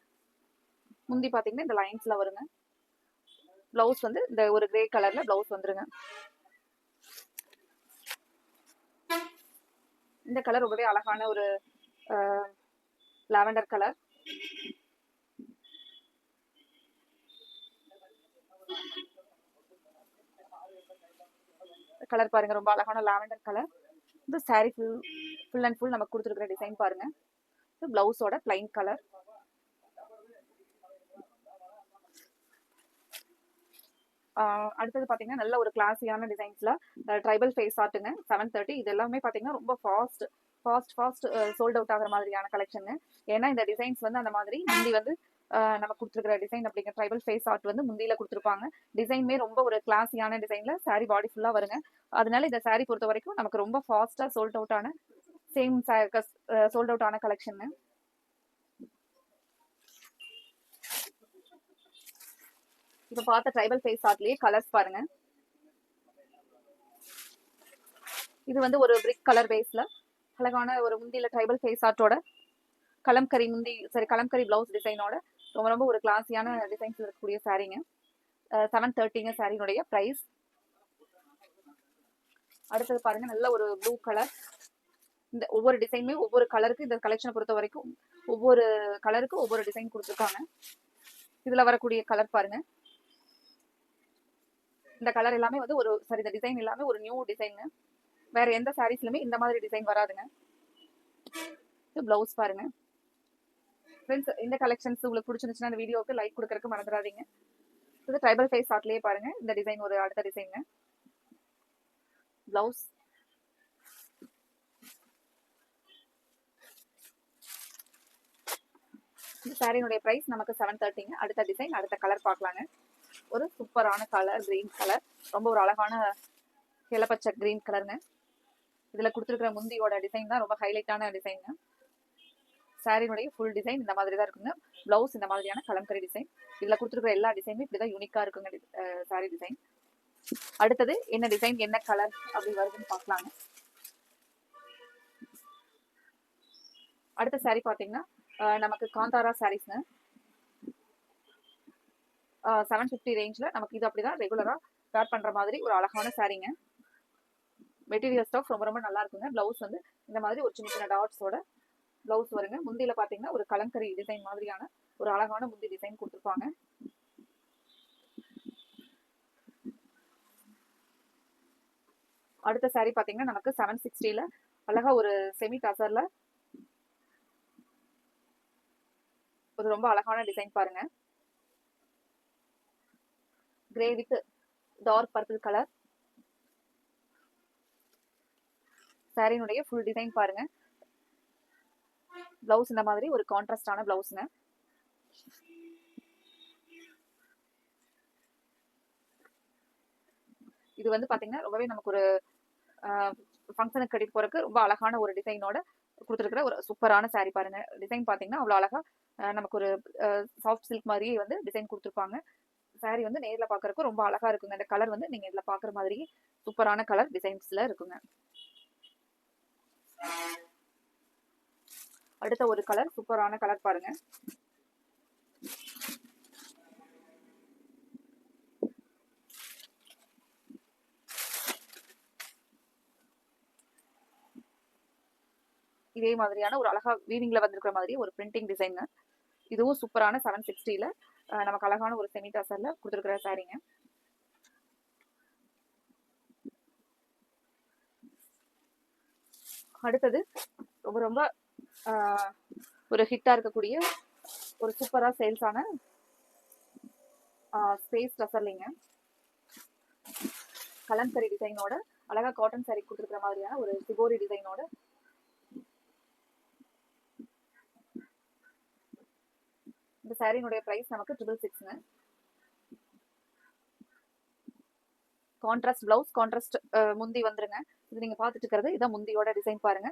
முந்தி பாத்தீங்கன்னா இந்த லைன்ஸ்ல வருங்க. பிளவுஸ் வந்து இந்த ஒரு கிரே கலர்ல பிளவுஸ் வந்துருங்க. இந்த கலர் ரொம்பவே அழகான ஒரு லாவெண்டர் கலர். கலர் பாருங்க, ரொம்ப அழகான லாவெண்டர் கலர். இந்த சாரீ ஃபுல் அண்ட் ஃபுல் நமக்கு கொடுத்துருக்கிற டிசைன் பாருங்க. பிளவுஸோட பிளைன் கலர். அடுத்தது பாத்தீங்கன்னா நல்ல ஒரு கிளாஸியான டிசைன்ஸ்ல ட்ரைபல் ஃபேஸ் ஆர்ட்டுங்க. 730 இது எல்லாமே பாத்தீங்கன்னா ரொம்ப ஃபாஸ்ட் சோல்ட் அவுட் ஆகிற மாதிரியான கலெக்ஷன். ஏன்னா இந்த டிசைன்ஸ் வந்து அந்த மாதிரி முந்தி வந்து நம்ம கொடுத்துருக்கிற டிசைன் அப்படிங்கிற ட்ரைபல் ஃபேஸ் ஆர்ட் வந்து முந்தியில கொடுத்துருப்பாங்க. டிசைனுமே ரொம்ப ஒரு கிளாஸியான டிசைன்ல சாரீ பாடி ஃபுல்லா வருங்க. அதனால இந்த சாரீ பொறுத்த வரைக்கும் நமக்கு ரொம்ப ஃபாஸ்டா சோல்ட் அவுட் ஆன சோல்ட் அவுட் ஆன கலெக்ஷன். இப்ப பார்த்த ட்ரைபல் ஃபேஸ் ஆர்ட்லயே கலர்ஸ் பாருங்க. இது வந்து ஒரு பிரிக் கலர் பேஸ்ல அழகான ஒரு முந்தியில ட்ரைபல் ஃபேஸ் ஆர்ட்டோட கலம்கரி முந்தி கலம்கரி பிளவுஸ் டிசைனோட ரொம்ப ரொம்ப ஒரு கிளாஸியான டிசைன்ஸ் இருக்கக்கூடிய சாரீங்க. 730ங்க சாரீனுடைய பிரைஸ். அடுத்தது பாருங்க, நல்ல ஒரு ப்ளூ கலர். இந்த ஒவ்வொரு டிசைனுமே ஒவ்வொரு கலருக்கு இந்த கலெக்ஷனை பொறுத்த வரைக்கும் ஒவ்வொரு கலருக்கு ஒவ்வொரு டிசைன் கொடுத்துருக்காங்க. இதுல வரக்கூடிய கலர் பாருங்க. இந்த கலர் எல்லாமே வந்து ஒரு இந்த டிசைன் எல்லாமே ஒரு நியூ டிசைன். வேற எந்த சாரீஸ்லயுமே இந்த மாதிரி டிசைன் வராதுங்க. பிளவுஸ் பாருங்க. ஃப்ரெண்ட்ஸ், இந்த கலெக்ஷன்ஸ் உங்களுக்கு பிடிச்சிருந்துச்சுன்னா இந்த வீடியோக்கு லைக் கொடுக்கறதுக்கு மறந்துடாதீங்க. இது ட்ரைபல் ஃபேஸ் ஆர்ட்லயே பாருங்க, இந்த டிசைன் ஒரு அடுத்த டிசைன். பிளவுஸ். இந்த சாரியினுடைய பிரைஸ் நமக்கு 730ங்க. அடுத்த டிசைன், அடுத்த கலர் பார்க்கலாங்க. ஒரு சூப்பரான கலர், கிரீன் கலர், ரொம்ப ஒரு அழகான இளப்பச்சை கிரீன் கலருங்க. இதுல கொடுத்துருக்கிற முந்தியோட டிசைன் தான் ரொம்ப ஹைலைட்டான டிசைனுங்க. சாரியினுடைய ஃபுல் டிசைன் இந்த மாதிரி தான் இருக்குங்க. பிளவுஸ் இந்த மாதிரியான கலம்கரி டிசைன். இதுல கொடுத்துருக்கிற எல்லா டிசைனுமே இப்படிதான் யூனிக்கா இருக்குங்க சாரி டிசைன். அடுத்தது என்ன டிசைன், என்ன கலர் அப்படி வருதுன்னு பார்க்கலாங்க. அடுத்த சாரி பாத்தீங்கன்னா நமக்கு காந்தாரா சாரீஸ்ங்க. 750 ரேஞ்ச்ல நமக்கு இது அப்படிதான் ரெகுலரா வேர் பண்ற மாதிரி ஒரு அழகான சாரீங்க. மெட்டீரியல் ஸ்டாஃப் ரொம்ப ரொம்ப நல்லா இருக்குங்க. பிளவுஸ் வந்து இந்த மாதிரி ஒரு சின்ன சின்ன டாட்ஸோட பிளவுஸ் வருங்க. முந்தியில பாத்தீங்கன்னா ஒரு கலங்கரி டிசைன் மாதிரியான ஒரு அழகான முந்தி டிசைன் கொடுத்துருப்பாங்க. அடுத்த சாரி பாத்தீங்கன்னா நமக்கு 760ல அழகா ஒரு செமி டசர்ல ஒரு ரொம்ப அழகான டிசைன் பாருங்க. Grey with dark purple colour. சாரியினுடைய ஃபுல் டிசைன் பாருங்க. பிளவுஸ் இந்த மாதிரி ஒரு கான்ட்ராஸ்டான பிளவுஸ்ங்க. இது வந்து பாத்தீங்கன்னா ரொம்பவே நமக்கு ஒரு ஃபங்க்ஷனுக்கு கட்டிட்டு போறதுக்கு ரொம்ப அழகான ஒரு டிசைனோட கொடுத்துருக்கிற ஒரு சூப்பரான சாரி பாருங்க. டிசைன் பாத்தீங்கன்னா அவ்வளவு அழகா நமக்கு ஒரு சாஃப்ட் சில்க் மாதிரியே வந்து டிசைன் கொடுத்துருப்பாங்க. சாரி வந்து நேர்ல பாக்குறதுக்கு ரொம்ப அழகா இருக்குங்க. இந்த கலர் வந்து நீங்க இதுல பாக்குற மாதிரி சூப்பரான கலர் டிசைன்ஸ்ல இருக்குங்க. அடுத்த ஒரு கலர், சூப்பரான கலர் பாருங்க. இதே மாதிரியான ஒரு அழகா வீவிங்ல வந்திருக்கிற மாதிரி ஒரு பிரிண்டிங் டிசைன். இதுவும் சூப்பரான 760ல நமக்கு அழகான ஒரு செமி டசர்ல கொடுத்துருக்கிற சாரீங்க. அடுத்தது ரொம்ப ரொம்ப ஒரு ஹிட்டா இருக்கக்கூடிய ஒரு சூப்பரா சேல்ஸ் ஆன ஸ்பேஸ் டசர்லிங்க. கலம்கரி டிசைனோட அழகா காட்டன் சாரி கொடுத்துருக்கிற மாதிரியான ஒரு சிகோரி டிசைனோட இந்த சாரியினுடைய பிரைஸ் நமக்கு 666ங்க. கான்ட்ராஸ்ட் பிளவுஸ், கான்ட்ராஸ்ட் முந்தி வந்துருங்க. இது நீங்க பாத்துட்டு இருக்கிறது இதான் முந்தியோட டிசைன் பாருங்க.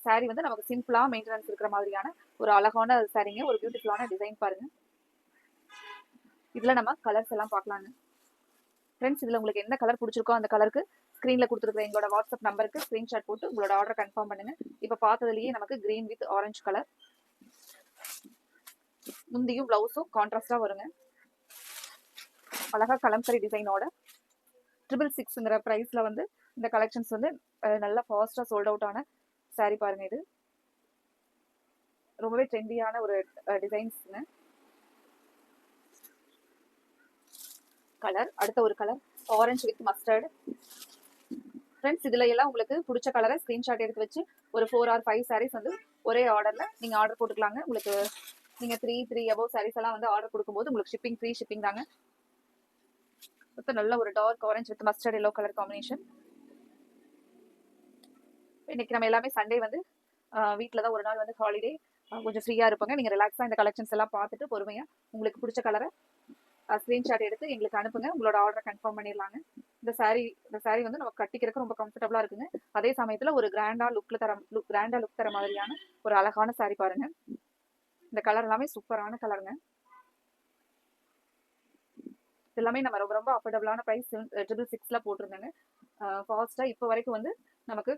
சாரி வந்து நமக்கு சிம்பிளா மெயின்டெனன்ஸ் இருக்கிற மாதிரியான ஒரு அழகான சாரிங்க. ஒரு பியூட்டிஃபுல்லான டிசைன் பாருங்க. இதுல நம்ம கலர்ஸ் எல்லாம் பார்க்கலாங்க. ஃப்ரெண்ட்ஸ், இதுல உங்களுக்கு எந்த கலர் பிடிச்சிருக்கோ அந்த கலருக்கு ஸ்கிரீன்ல கொடுத்துருக்கிற எங்களோட வாட்ஸ்அப் நம்பருக்கு ஸ்கிரீன்ஷாட் போட்டு உங்களோட ஆர்டர் கன்ஃபார்ம் பண்ணுங்க. இப்ப பார்த்ததுலயே நமக்கு கிரீன் வித் ஆரஞ்சு கலர். முந்தியும் பிளவுஸும் கான்ட்ராஸ்டா வருங்க. அழகா கலம்கரி டிசைனோட 666ங்கிற பிரைஸ்ல வந்து இந்த கலெக்ஷன்ஸ் வந்து நல்லா ஃபாஸ்டா சோல்ட் அவுட் ஆன சாரி பாருங்க. இது ரொம்பவே ட்ரெண்டியான ஒரு டிசைன்ஸ்ங்க. கலர், அடுத்த ஒரு colour orange with mustard. Friends, இதுல எல்லாம் உங்களுக்கு பிடிச்ச கலரை ஸ்கிரீன்ஷாட் எடுத்து வச்சு ஒரு 4 or 5 சாரீஸ் வந்து ஒரே ஆர்டர்ல நீங்க ஆர்டர் போட்டுக்கலாங்க. உங்களுக்கு நீங்க 3 above சாரீஸ் எல்லாம் வந்து ஆர்டர் கொடுக்கும்போது உங்களுக்கு ஃப்ரீ ஷிப்பிங் தாங்க. நல்ல ஒரு dark orange with mustard yellow colour combination. இன்னைக்கு நம்ம எல்லாமே சண்டே வந்து வீட்டில் தான் ஒரு நாள் வந்து ஹாலிடே, கொஞ்சம் ஃப்ரீயா இருப்பாங்க. நீங்க ரிலாக்ஸா இந்த கலெக்ஷன்ஸ் எல்லாம் பார்த்துட்டு பொறுமையா உங்களுக்கு பிடிச்ச கலரை ஸ்கிரீன்ஷாட் எடுத்து எங்களுக்கு அனுப்புங்க. உங்களோட ஆர்டரை கன்ஃபார்ம் பண்ணிடலாங்க. இந்த சாரி வந்து நம்ம கட்டிக்கிறதுக்கு ரொம்ப கம்ஃபர்டபுளா இருக்குங்க. அதே சமயத்துல ஒரு கிராண்டா லுக் தர மாதிரியான ஒரு அழகான சாரி பாருங்க. இந்த கலர் எல்லாமே சூப்பரான கலருங்க. எல்லாமே நம்ம ரொம்ப ரொம்ப அஃபோர்டபுளான பிரைஸ் 666ல போட்டிருந்தாங்க. ஃபாஸ்டா இப்போ வரைக்கும் வந்து நமக்கு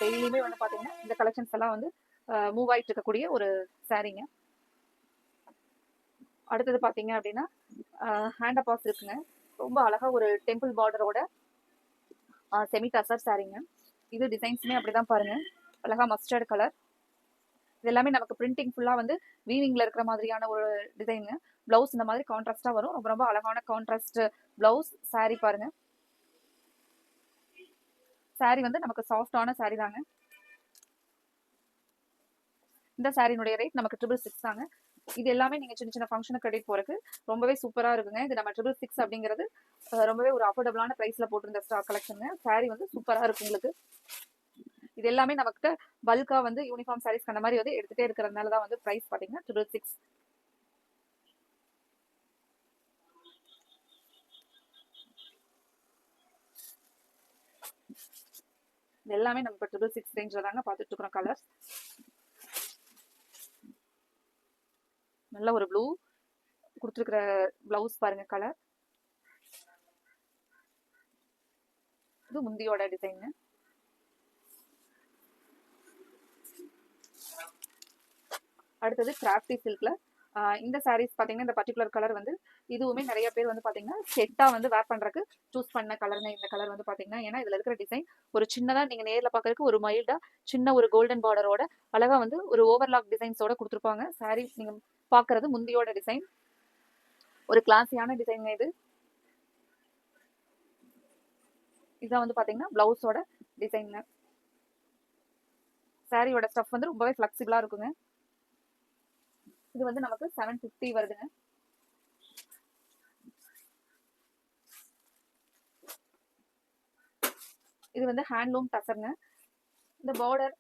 டெய்லியுமே வந்து பாத்தீங்கன்னா இந்த கலெக்ஷன்ஸ் எல்லாம் வந்து மூவ் ஆயிட்டு இருக்கக்கூடிய ஒரு சாரீங்க. அடுத்தது பாத்தீங்க அப்படின்னா ஹேண்ட் அப்பாஸ் இருக்குங்க. ரொம்ப அழகா ஒரு டெம்பிள் பார்டரோட செமி டசர் சாரீங்க. இது டிசைன்ஸுமே அப்படிதான் பாருங்க. அழகா மஸ்டர்ட் கலர். இது எல்லாமே நமக்கு பிரிண்டிங் ஃபுல்லா வந்து வீவிங்ல இருக்கிற மாதிரியான ஒரு டிசைனுங்க. பிளவுஸ் இந்த மாதிரி கான்ட்ராஸ்டா வரும். ரொம்ப ரொம்ப அழகான கான்ட்ராஸ்ட் பிளவுஸ். சாரி பாருங்க. சாரி வந்து நமக்கு சாஃப்டான சாரி தாங்க. இந்த சாரினுடைய ரேட் நமக்கு 666 தாங்க. இது எல்லாமே நீங்க சின்ன சின்ன ஃபங்க்ஷனுக்கு கட்டிட்டு போறதுக்கு ரொம்பவே சூப்பரா இருக்குங்க. இது நம்ம 666 அப்படிங்கிறது ரொம்பவே ஒரு அஃபோர்டபுளான பிரைஸ்ல போட்டிருந்த ஸ்டாக் கலெக்ஷனுங்க. சாரி வந்து சூப்பரா இருக்கு உங்களுக்கு. இது எல்லாமே நமக்கு பல்கா வந்து யூனிஃபார்ம் சாரீஸ் அந்த மாதிரி வந்து எடுத்துட்டே இருக்கிறதுனால தான் வந்து பிரைஸ் பாத்தீங்கன்னா 666. இது எல்லாமே நம்ம இப்போ 666 ரேஞ்சில் தாங்க பார்த்துட்டு இருக்கிறோம். கலர்ஸ் நல்ல ஒரு ப்ளூ கொடுத்துருக்கிற பிளவுஸ் பாருங்க கலர். இது முந்தியோட டிசைன். அடுத்தது கிராஃப்டி சில்க்ல இந்த சாரீஸ் பாத்தீங்கன்னா இந்த பர்டிகுலர் கலர் வந்து இதுவுமே நிறைய பேர் வந்து பாத்தீங்கன்னா செட்டா வந்து வேர் பண்றதுக்கு சூஸ் பண்ண கலருங்க இந்த கலர் வந்து பாத்தீங்கன்னா. ஏன்னா இதுல இருக்கிற டிசைன் ஒரு சின்னதா நீங்க நேர்ல பாக்குறதுக்கு ஒரு மைல்டா சின்ன ஒரு கோல்டன் பார்டரோட அழகா வந்து ஒரு ஓவர்லாக் டிசைன்ஸோட கொடுத்துருப்பாங்க. சாரீ நீங்க பாக்குறது முந்தியோட டிசைன். ஒரு கிளாஸியான டிசைன் இது. இதான் வந்து பாத்தீங்கன்னா பிளவுஸோட டிசைன். சாரியோட ஸ்டஃப் வந்து ரொம்பவே ஃபிளெக்சிபிளா இருக்குங்க. இது வந்து நமக்கு 750 வருதுங்க. இது வந்து ஹேண்ட்லூம் டசர்ங்க. இந்த பார்டர்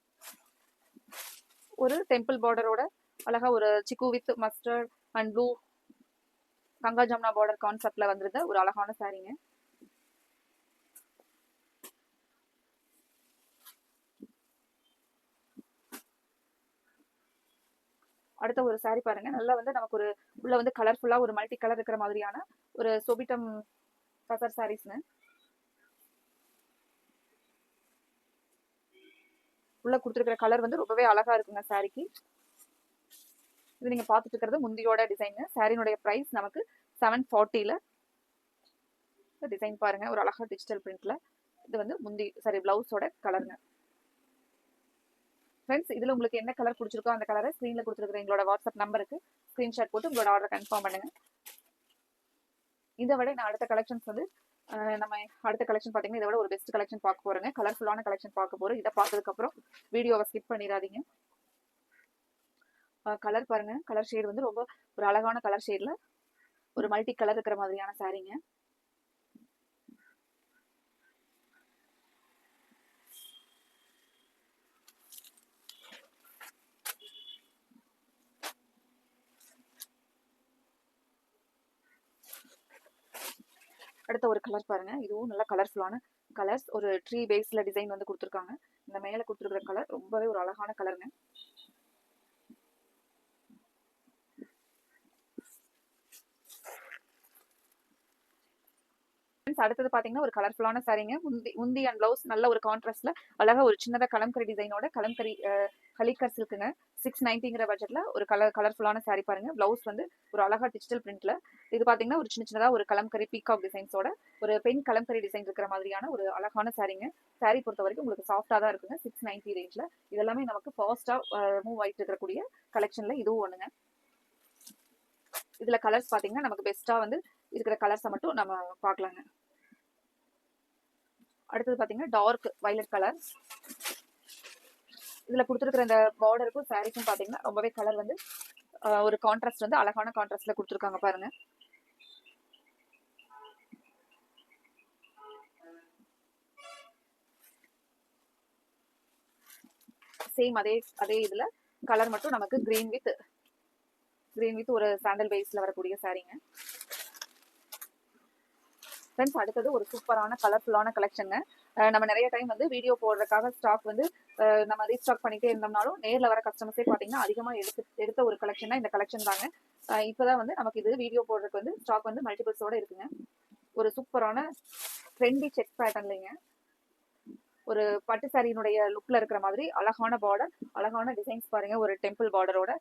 ஒரு டெம்பிள் பார்டரோட அழகா ஒரு சிக்கு with mustard and blue Ganga Jamuna border கான்செப்ட்ல வந்திருந்த ஒரு அழகான சாரீங்க. அடுத்த ஒரு சாரி பாருங்க. நல்லா வந்து நமக்கு ஒரு உள்ள வந்து கலர்ஃபுல்லா ஒரு மல்டி கலர் இருக்கிற மாதிரியான ஒரு சொபிட்டம் டசர் சாரீஸ்ங்க. உள்ள கொடுத்துருக்கிற கலர் வந்து ரொம்பவே அழகா இருக்குங்க சாரிக்கு. இது நீங்க பாத்துட்டு இருக்கிறது முந்தியோட டிசைன். சாரினுடைய பிரைஸ் நமக்கு 740ல. டிசைன் பாருங்க ஒரு அழகா டிஜிட்டல் பிரிண்ட்ல. இது வந்து முந்தி சாரி பிளவுஸோட கலருங்க. ஃப்ரெண்ட்ஸ் இதுல உங்களுக்கு என்ன கலர் பிடிச்சிருக்கோ அந்த கலரை ஸ்க்ரீன்ல கொடுத்துருக்கிற எங்களோட வாட்ஸ்அப் நம்பருக்கு ஸ்கிரீன்ஷாட் போட்டு உங்களோட ஆர்டர் கன்ஃபார்ம் பண்ணுங்க. இதை விட நான் அடுத்த கலெக்ஷன்ஸ் வந்து நம்ம அடுத்த கலெக்ஷன் பார்த்தீங்கன்னா இதை விட ஒரு பெஸ்ட் கலெக்ஷன் பார்க்க போறோங்க. கலர்ஃபுல்லான கலெக்ஷன் பார்க்க போறோம். இதை பார்த்ததுக்கு அப்புறம் வீடியோவை ஸ்கிப் பண்ணிடாதீங்க. கலர் பாருங்க. கலர் ஷேட் வந்து ரொம்ப ஒரு அழகான கலர் ஷேட்ல ஒரு மல்டி கலர் இருக்கிற மாதிரியான சாரீங்க. அடுத்த ஒரு கலர் பாருங்க. இதுவும் நல்ல கலர்ஃபுல்லான கலர்ஸ். ஒரு ட்ரீ பேஸ்ல டிசைன் வந்து கொடுத்துருக்காங்க. இந்த மேல கொடுத்துருக்கிற கலர் ரொம்பவே ஒரு அழகான கலருங்க. அடுத்தது பாத்தீங்கன்னா ஒரு கலர்ஃபுல்லான சாரீங்க. முந்தி அண்ட் பிளவுஸ் நல்ல ஒரு கான்ட்ராஸ்ட்ல அழகா ஒரு சின்னதா கலம்கரி டிசைனோட கலம்கரி ஹலிக்கர் சில்க்குங்க. 690ங்கிற பட்ஜெட்ல ஒரு கலர்ஃபுல்லான சாரி பாருங்க. பிளவுஸ் வந்து ஒரு அழகா டிஜிட்டல் பிரிண்ட்ல. இது பாத்தீங்கன்னா ஒரு சின்ன சின்னதா ஒரு கலம்கரி பீகாக் டிசைன்ஸோட ஒரு பெண் கலம்கரி டிசைன் இருக்கிற மாதிரியான ஒரு அழகான சாரீங்க. சாரி பொறுத்த வரைக்கும் உங்களுக்கு சாஃப்டா தான் இருக்குங்க. 690 ரேஞ்ச்ல. இதெல்லாமே நமக்கு ஃபாஸ்டா மூவ் ஆயிட்டு இருக்கக்கூடிய கலெக்ஷன்ல இதுவும் ஒண்ணுங்க. இதுல கலர்ஸ் பாத்தீங்கன்னா நமக்கு பெஸ்டா வந்து இருக்கிற கலர்ஸை மட்டும் நம்ம பார்க்கலாங்க. அடுத்தது பாத்தீங்கன்னா டார்க் வயலட் கலர். இதுல கொடுத்துருக்கிற இந்த பார்டருக்கும் சாரீக்கும் பாத்தீங்கன்னா ரொம்பவே கலர் வந்து ஒரு கான்ட்ராஸ்ட் வந்து அழகான கான்ட்ராஸ்ட்ல கொடுத்துருக்காங்க பாருங்க. சேம் அதே இதுல கலர் மட்டும் நமக்கு கிரீன் வித் ஒரு சாண்டல் பேஸ்ல வரக்கூடிய சாரீங்க. ஃப்ரெண்ட்ஸ் அடுத்தது ஒரு சூப்பரான கலர்ஃபுல்லான கலெக்ஷனுங்க. நம்ம நிறைய டைம் வந்து வீடியோ போடுறதுக்காக ஸ்டாக் வந்து நம்ம ரீஸ்டாக் பண்ணிட்டே இருந்தோம்னாலும் நேரில் வர கஸ்டமர்ஸே பார்த்தீங்கன்னா அதிகமாக எடுத்த ஒரு கலெக்ஷன் இந்த கலெக்ஷன் தாங்க. இப்போதான் வந்து நமக்கு இது வீடியோ போடுறதுக்கு வந்து ஸ்டாக் வந்து மல்டிபிள்ஸோட இருக்குங்க. ஒரு சூப்பரான ட்ரெண்டி செக் பேட்டர்ன்லைங்க ஒரு பட்டு சாரியினுடைய லுக்ல இருக்கிற மாதிரி அழகான பார்டர், அழகான டிசைன்ஸ் பாருங்க. ஒரு டெம்பிள் பார்டரோட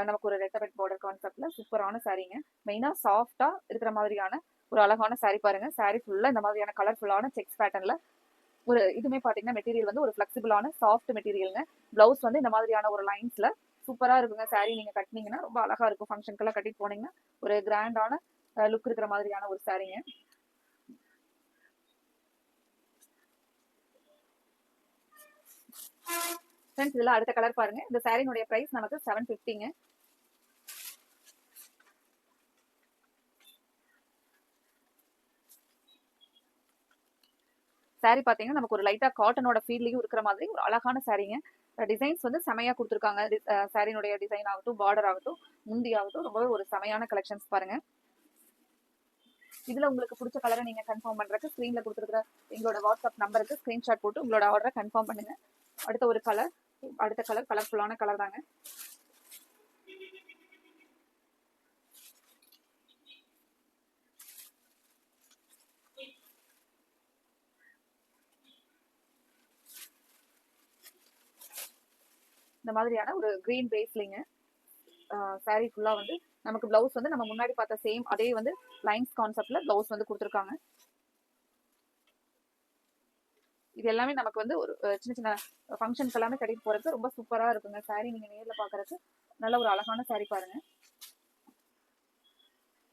நமக்கு ஒரு ரெட்டபெட் பார்டர் கான்செப்ட்ல சூப்பரான சாரீங்க. மெயினா சாஃப்டா இருக்கிற மாதிரியான ஒரு அழகான சாரி பாருங்க. சாரி ஃபுல்லா இந்த மாதிரியான கலர்ஃபுல்லான செக்ஸ் பேட்டர்ன்ல ஒரு இதுமே பாத்தீங்கன்னா மெட்டீரியல் வந்து ஒரு ஃபிளெக்சிபிளான சாஃப்ட் மெட்டீரியலுங்க. பிளவுஸ் வந்து இந்த மாதிரியான ஒரு லைன்ஸ்ல சூப்பரா இருக்குங்க. சாரி நீங்க கட்டினீங்கன்னா ரொம்ப அழகா இருக்கும். ஃபங்க்ஷனுக்கெல்லாம் கட்டிட்டு போனீங்கன்னா ஒரு கிராண்டான லுக் இருக்கிற மாதிரியான ஒரு சாரீங்க. ஃப்ரெண்ட்ஸ் இதுல அடுத்த கலர் பாருங்க. இந்த சாரினுடைய பிரைஸ் நமக்கு 750ங்க. சாரி பாத்தீங்கன்னா நமக்கு ஒரு லைட்டா காட்டனோட ஃபீல்லையும் இருக்கிற மாதிரி ஒரு அழகான சாரீங்க. டிசைன்ஸ் வந்து செமையா கொடுத்துருக்காங்க. சாரினுடைய டிசைன் ஆகட்டும், பார்டர் ஆகட்டும், முந்தி ஆகட்டும், ரொம்பவே ஒரு செமையான கலெக்ஷன்ஸ் பாருங்க. இதுல உங்களுக்கு பிடிச்ச கலரை நீங்க கன்ஃபார்ம் பண்றதுக்கு ஸ்கிரீன்ல கொடுத்துருக்க எங்களோட வாட்ஸ்அப் நம்பருக்கு ஸ்கிரீன்ஷாட் போட்டு உங்களோட ஆர்டரை கன்ஃபார்ம் பண்ணுங்க. அடுத்த கலர் கலர்ஃபுல்லான கலர் தாங்க. இந்த மாதிரியான ஒரு கிரீன் பேஸ்லிங்க சாரி ஃபுல்லா வந்து நமக்கு பிளவுஸ் வந்து நம்ம முன்னாடி பார்த்த சேம் அதே வந்து லைன்ஸ் கான்செப்ட்ல பிளவுஸ் வந்து கொடுத்துருக்காங்க. இது எல்லாமே நமக்கு வந்து ஒரு சின்ன சின்ன ஃபங்க்ஷனுக்கு எல்லாமே கட்டிட்டு போறதுக்கு ரொம்ப சூப்பரா இருக்குங்க. சாரி நீங்க நேர்ல பாக்குறதுக்கு நல்ல ஒரு அழகான சாரி பாருங்க.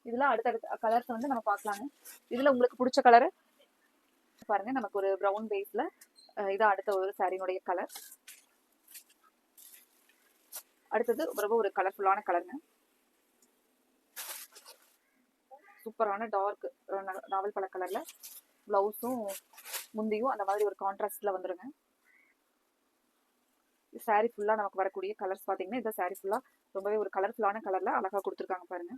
இதெல்லாம் அடுத்தடுத்த கலர்ஸ் வந்து நம்ம பார்க்கலாங்க. இதுல உங்களுக்கு பிடிச்ச கலரு பாருங்க. நமக்கு ஒரு ப்ரௌன் பேஸ்ல இதான் அடுத்த ஒரு சாரினுடைய கலர். அடுத்தது ரொம்ப ஒரு கலர்ஃபுல்லான கலருங்க. சூப்பரான டார்க் நாவல் பழ கலர்ல பிளவுஸும் முந்தியும் அந்த மாதிரி ஒரு கான்ட்ராஸ்ட்ல வந்துருங்க. சாரி ஃபுல்லா நமக்கு வரக்கூடிய கலர்ஸ் பாத்தீங்கன்னா இந்த சாரி ஃபுல்லா ரொம்பவே ஒரு கலர்ஃபுல்லான கலர்ல அழகா கொடுத்துருக்காங்க பாருங்க.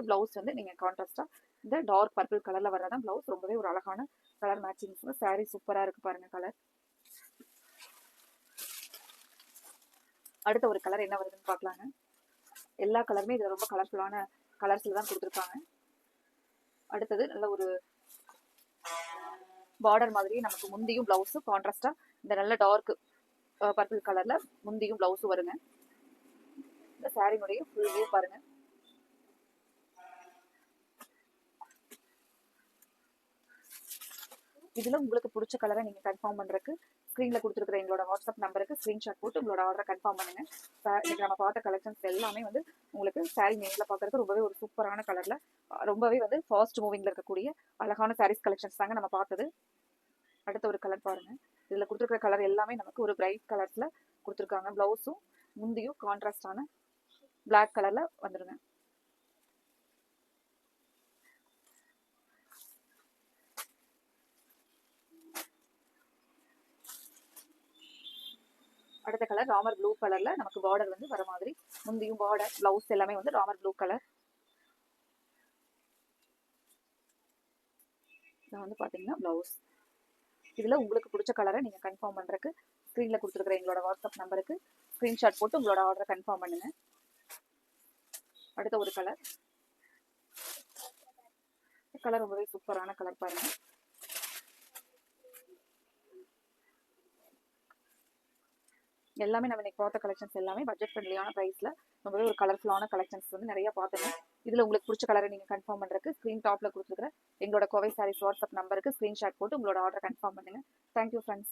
பிளவுஸ் வந்து நீங்க கான்ட்ராஸ்டா இந்த டார்க் பர்பிள் கலர்ல வர்றதான் பிளவுஸ். ரொம்பவே ஒரு அழகான கலர் மேட்சிங். சாரி சூப்பரா இருக்கு பாருங்க கலர். அடுத்த ஒரு கலர் என்ன வருதுன்னு பாக்கலாங்க. எல்லா கலருமே இதுல ரொம்ப கலர்ஃபுல்லான கலர்ஸ்ல தான் கொடுத்துருக்காங்க. அடுத்தது நல்ல ஒரு பார்டர் மாதிரி நமக்கு முந்தியும் பிளவுஸும் கான்ட்ராஸ்டா இந்த நல்ல டார்க் பர்பிள் கலர்ல முந்தியும் பிளவுஸும் வருங்க. இந்த சாரினுடைய ஃபுல் வியூ பாருங்க. இதுல உங்களுக்கு பிடிச்ச கலரை நீங்க கன்ஃபார்ம் பண்றதுக்கு ஸ்கிரீன்ல கொடுத்துருக்கிற எங்களோட வாட்ஸ்அப் நம்பருக்கு ஸ்கிரீன்ஷாட் போட்டு உங்களோட ஆர்டரை கன்ஃபார்ம் பண்ணுங்க. இன்னைக்கு நம்ம பார்த்த கலெக்ஷன்ஸ் எல்லாமே வந்து உங்களுக்கு சாரி நேர்ல பாக்குறதுக்கு ரொம்பவே ஒரு சூப்பரான கலர்ல ரொம்பவே வந்து ஃபாஸ்ட் மூவிங்ல இருக்கக்கூடிய அழகான சாரீஸ் கலெக்ஷன்ஸ் தாங்க நம்ம பார்த்தது. அடுத்த ஒரு கலர் பாருங்க. இதுல கொடுத்துருக்கிற கலர் எல்லாமே நமக்கு ஒரு பிரைட் கலர்ஸ்ல கொடுத்துருக்காங்க. பிளவுஸும் முந்தியும் கான்ட்ராஸ்டான பிளாக் கலர்ல வந்துருங்க. அடுத்த கலர் ராமர் ப்ளூ கலர்ல நமக்கு பார்டர் வந்து வர மாதிரி முந்தியும் பார்டர் பிளவுஸ் எல்லாமே வந்து ராமர் ப்ளூ கலர். இதான் வந்து பாத்தீங்கன்னா பிளவுஸ். இதுல உங்களுக்கு பிடிச்ச கலரை நீங்க கன்ஃபார்ம் பண்றதுக்கு ஸ்கிரீன்ல கொடுத்துருக்கிற எங்களோட வாட்ஸ்அப் நம்பருக்கு ஸ்கிரீன்ஷாட் போட்டு உங்களோட ஆர்டரை கன்ஃபார்ம் பண்ணுங்க. அடுத்த ஒரு கலர் ரொம்பவே சூப்பரான கலர் பாருங்க. எல்லாமே நம்ம இன்னைக்கு பார்த்த கலெக்ஷன்ஸ் எல்லாமே பட்ஜெட் ஃப்ரெண்ட்லியான பிரைஸ்ல ரொம்பவே ஒரு கலர்ஃபுல்லான கலெக்ஷன்ஸ் வந்து நிறைய பார்த்துங்க. இதுல உங்களுக்கு பிடிச்ச கலரை நீங்க கன்ஃபார்ம் பண்றதுக்கு ஸ்கிரீன் டாப்ல கொடுத்துருக்கிற எங்களோட கோவை சாரீஸ் வாட்ஸ்அப் நம்பருக்கு ஸ்கிரீன்ஷாட் போட்டு உங்களோட ஆர்டர் கன்ஃபார்ம் பண்ணுங்க. Thank you friends.